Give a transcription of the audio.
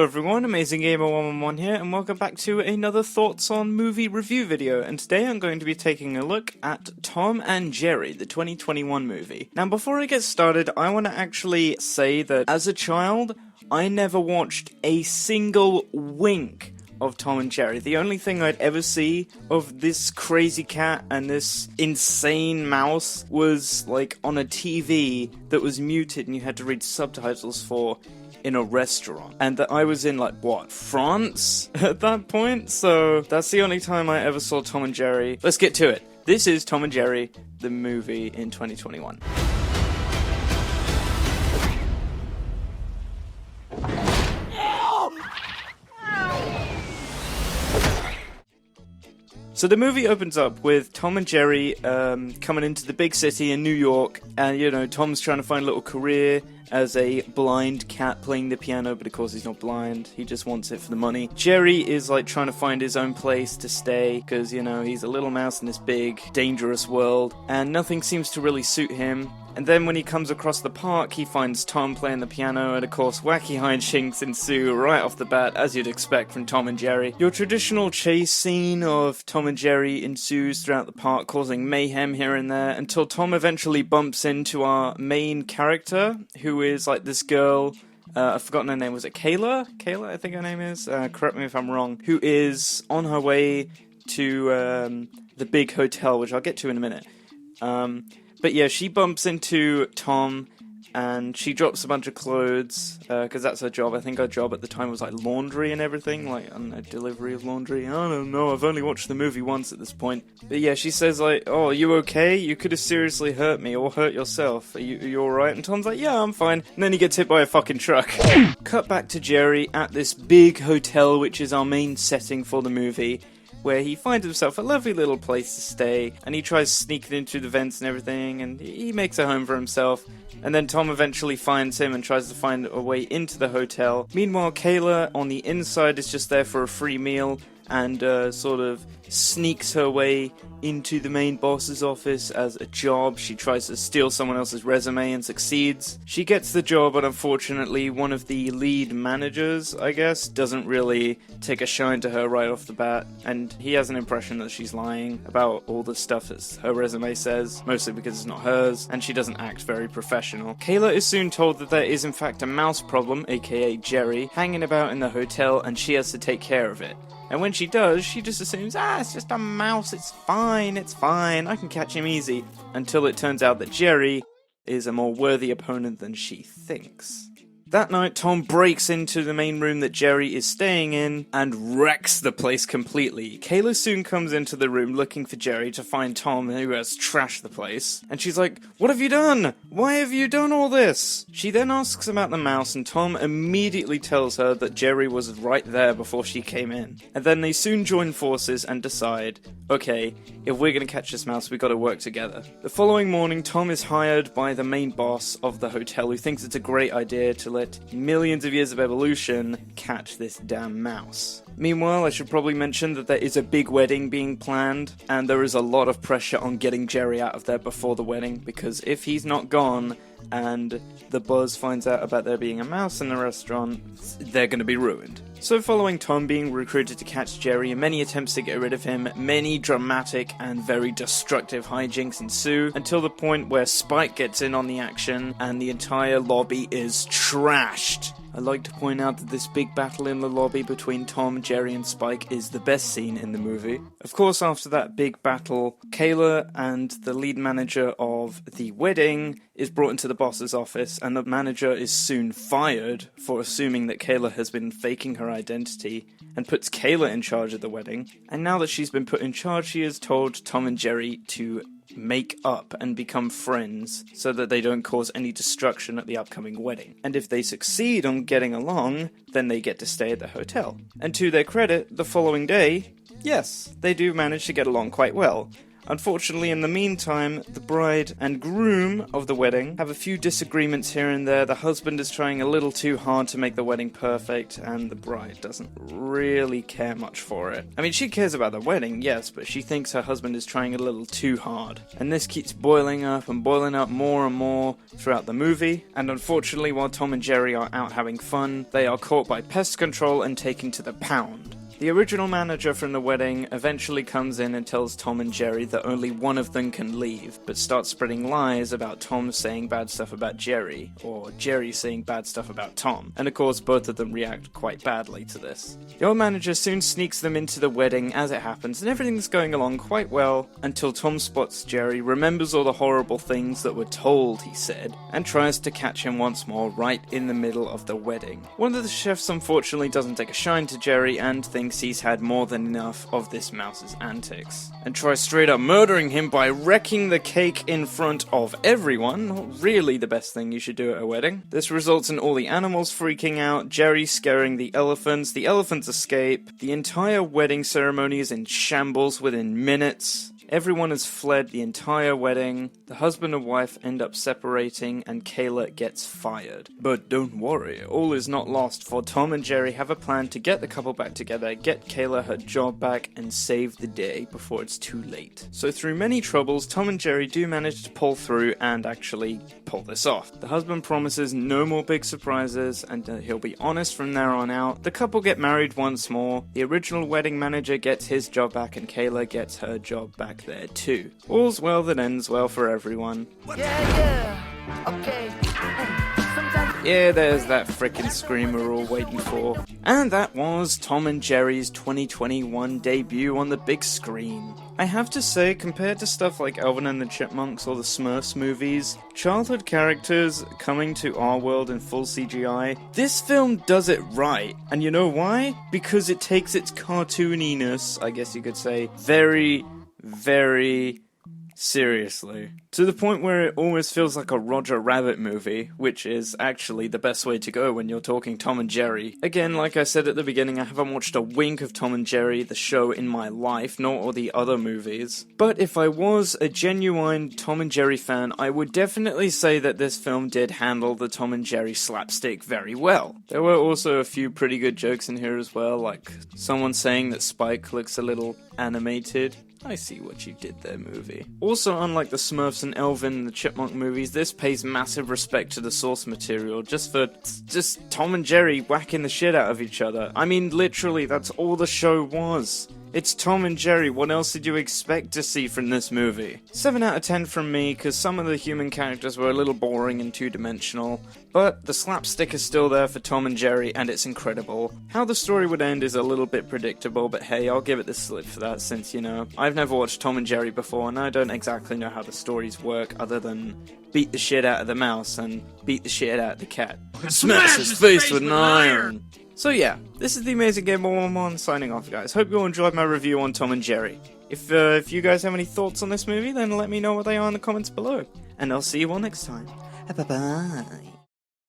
Hello everyone, Amazing Gamer 111 here, and welcome back to another Thoughts on Movie review video, and today I'm going to be taking a look at Tom and Jerry, the 2021 movie. Now before I get started, I want to actually say that as a child, I never watched a single wink of Tom and Jerry. The only thing I'd ever see of this crazy cat and this insane mouse was like on a TV that was muted and you had to read subtitles for in a restaurant. And that I was in France at that point? So that's the only time I ever saw Tom and Jerry. Let's get to it. This is Tom and Jerry, the movie in 2021. So the movie opens up with Tom and Jerry coming into the big city in New York, and Tom's trying to find a little career as a blind cat playing the piano, but of course he's not blind, he just wants it for the money. Jerry is trying to find his own place to stay, because he's a little mouse in this big, dangerous world, and nothing seems to really suit him. And then when he comes across the park, he finds Tom playing the piano, and of course wacky hijinks ensue right off the bat, as you'd expect from Tom and Jerry. Your traditional chase scene of Tom and Jerry ensues throughout the park, causing mayhem here and there, until Tom eventually bumps into our main character, who is this girl, I've forgotten her name, was it Kayla? Kayla, I think her name is, correct me if I'm wrong, who is on her way to the big hotel, which I'll get to in a minute. But yeah, she bumps into Tom, and she drops a bunch of clothes, because that's her job. I think her job at the time was laundry and everything, a delivery of laundry. I don't know, I've only watched the movie once at this point. But yeah, she says oh, are you okay? You could have seriously hurt me, or hurt yourself. Are you alright? And Tom's yeah, I'm fine. And then he gets hit by a fucking truck. Cut back to Jerry at this big hotel, which is our main setting for the movie, where he finds himself a lovely little place to stay, and he tries sneaking in through the vents and everything, and he makes a home for himself. And then Tom eventually finds him and tries to find a way into the hotel. Meanwhile, Kayla, on the inside, is just there for a free meal, and sort of sneaks her way into the main boss's office as a job. She tries to steal someone else's resume and succeeds. She gets the job, but unfortunately one of the lead managers, I guess, doesn't really take a shine to her right off the bat, and he has an impression that she's lying about all the stuff that her resume says, mostly because it's not hers, and she doesn't act very professional. Kayla is soon told that there is in fact a mouse problem, aka Jerry, hanging about in the hotel, and she has to take care of it. And when she does, she just assumes, it's just a mouse, it's fine, I can catch him easy. Until it turns out that Jerry is a more worthy opponent than she thinks. That night, Tom breaks into the main room that Jerry is staying in and wrecks the place completely. Kayla soon comes into the room looking for Jerry to find Tom, who has trashed the place. And she's like, "What have you done? Why have you done all this?" She then asks about the mouse, and Tom immediately tells her that Jerry was right there before she came in. And then they soon join forces and decide, okay, if we're gonna catch this mouse, we gotta work together. The following morning, Tom is hired by the main boss of the hotel, who thinks it's a great idea to let millions of years of evolution catch this damn mouse. Meanwhile, I should probably mention that there is a big wedding being planned, and there is a lot of pressure on getting Jerry out of there before the wedding, because if he's not gone, and the buzz finds out about there being a mouse in the restaurant, they're gonna be ruined. So following Tom being recruited to catch Jerry and many attempts to get rid of him, many dramatic and very destructive hijinks ensue, until the point where Spike gets in on the action and the entire lobby is trashed. I'd like to point out that this big battle in the lobby between Tom, Jerry, and Spike is the best scene in the movie. Of course, after that big battle, Kayla and the lead manager of the wedding is brought into the boss's office, and the manager is soon fired for assuming that Kayla has been faking her identity, and puts Kayla in charge of the wedding. And now that she's been put in charge, she has told Tom and Jerry to make up and become friends so that they don't cause any destruction at the upcoming wedding. And if they succeed on getting along, then they get to stay at the hotel. And to their credit, the following day, yes, they do manage to get along quite well. Unfortunately, in the meantime, the bride and groom of the wedding have a few disagreements here and there. The husband is trying a little too hard to make the wedding perfect, and the bride doesn't really care much for it. I mean, she cares about the wedding, yes, but she thinks her husband is trying a little too hard. And this keeps boiling up and boiling up more and more throughout the movie, and unfortunately, while Tom and Jerry are out having fun, they are caught by pest control and taken to the pound. The original manager from the wedding eventually comes in and tells Tom and Jerry that only one of them can leave, but starts spreading lies about Tom saying bad stuff about Jerry, or Jerry saying bad stuff about Tom, and of course both of them react quite badly to this. The old manager soon sneaks them into the wedding as it happens, and everything's going along quite well, until Tom spots Jerry, remembers all the horrible things that were told, he said, and tries to catch him once more right in the middle of the wedding. One of the chefs unfortunately doesn't take a shine to Jerry and thinks he's had more than enough of this mouse's antics, and tries straight up murdering him by wrecking the cake in front of everyone. Not really the best thing you should do at a wedding. This results in all the animals freaking out, Jerry scaring the elephants escape, the entire wedding ceremony is in shambles within minutes. Everyone has fled the entire wedding, the husband and wife end up separating, and Kayla gets fired. But don't worry, all is not lost, for Tom and Jerry have a plan to get the couple back together, get Kayla her job back, and save the day before it's too late. So through many troubles, Tom and Jerry do manage to pull through and actually pull this off. The husband promises no more big surprises, and he'll be honest from there on out. The couple get married once more, the original wedding manager gets his job back, and Kayla gets her job back there too. All's well that ends well for everyone. Yeah, okay. Yeah, there's that frickin' scream we're all waiting for. And that was Tom and Jerry's 2021 debut on the big screen. I have to say, compared to stuff like Alvin and the Chipmunks or the Smurfs movies, childhood characters coming to our world in full CGI, this film does it right. And you know why? Because it takes its cartooniness, I guess you could say, very seriously. To the point where it almost feels like a Roger Rabbit movie, which is actually the best way to go when you're talking Tom and Jerry. Again, like I said at the beginning, I haven't watched a wink of Tom and Jerry, the show, in my life, nor all the other movies. But if I was a genuine Tom and Jerry fan, I would definitely say that this film did handle the Tom and Jerry slapstick very well. There were also a few pretty good jokes in here as well, like someone saying that Spike looks a little animated. I see what you did there, movie. Also, unlike the Smurfs and Alvin and the Chipmunk movies, this pays massive respect to the source material, just Tom and Jerry whacking the shit out of each other. I mean, literally, that's all the show was. It's Tom and Jerry, what else did you expect to see from this movie? 7 out of 10 from me, because some of the human characters were a little boring and two-dimensional, but the slapstick is still there for Tom and Jerry, and it's incredible. How the story would end is a little bit predictable, but hey, I'll give it the slip for that, since, you know, I've never watched Tom and Jerry before, and I don't exactly know how the stories work, other than beat the shit out of the mouse and beat the shit out of the cat. Smash his face with an iron! So yeah, this is the Amazing Gamer 111 signing off, guys. Hope you all enjoyed my review on Tom and Jerry. If you guys have any thoughts on this movie, then let me know what they are in the comments below. And I'll see you all next time. Bye-bye.